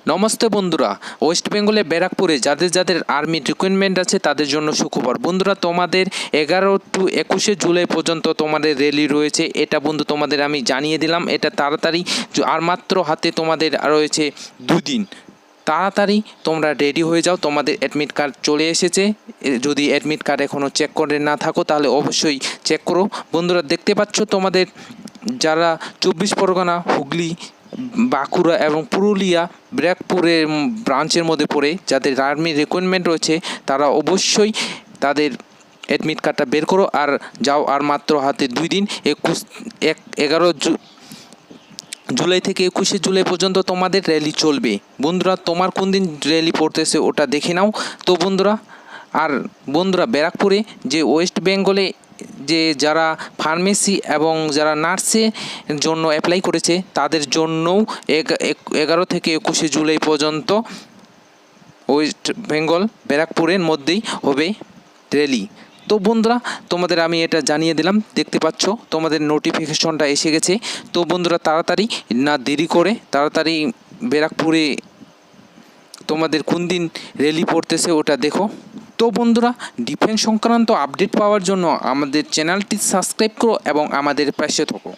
নমস্তে বন্ধুরা, ওয়েস্ট বেঙ্গলে ব্যারাকপুরে যাদের যাদের আর্মি রিক্রুটমেন্ট আছে তাদের জন্য সুখবর। বন্ধুরা, তোমাদের 11 to 21 জুলাই পর্যন্ত তোমাদের র্যালি রয়েছে। এটা বন্ধু তোমাদের আমি জানিয়ে দিলাম। এটা তাড়াতাড়ি, আর মাত্র হাতে তোমাদের রয়েছে 2 দিন। তাড়াতাড়ি তোমরা রেডি হয়ে যাও। তোমাদের অ্যাডমিট কার্ড চলে এসেছে। যদি অ্যাডমিট কার্ড এখনও চেক করে না থাকো তাহলে অবশ্যই চেক করো। বন্ধুরা, দেখতে পাচ্ছ তোমাদের যারা 24 পরগনা, হুগলি, বাঁকুড়া এবং পুরুলিয়া ব্যারাকপুরের ব্রাঞ্চের মধ্যে পড়ে যাদের আর্মি রিক্রুটমেন্ট রয়েছে তারা অবশ্যই তাদের অ্যাডমিট কার্ডটা বের করো আর যাও। আর মাত্র হাতে 2 দিন। 11 জুলাই থেকে 21 জুলাই পর্যন্ত তোমাদের র্যালি চলবে। বন্ধুরা, তোমার কোন দিন র্যালি পড়তেছে ওটা দেখে নাও। তো বন্ধুরা ব্যারাকপুরে যে ওয়েস্ট বেঙ্গলে যে যারা ফার্মেসি এবং যারা নার্সের জন্য অ্যাপ্লাই করেছে তাদের জন্যও 11 থেকে 21 জুলাই পর্যন্ত ওয়েস্ট বেঙ্গল ব্যারাকপুরের মধ্যেই হবে র্যালি। তো বন্ধুরা, তোমাদের আমি এটা জানিয়ে দিলাম। দেখতে পাচ্ছ তোমাদের নোটিফিকেশনটা এসে গেছে। তো বন্ধুরা, তাড়াতাড়ি না দেরি করে তাড়াতাড়ি ব্যারাকপুরে তোমাদের কোন দিন র্যালি পড়তেছে ওটা দেখো। তো বন্ধুরা, ডিফেন্স সংক্রান্ত আপডেট পাওয়ার জন্য আমাদের চ্যানেলটি সাবস্ক্রাইব করো এবং আমাদের পাশে থাকো।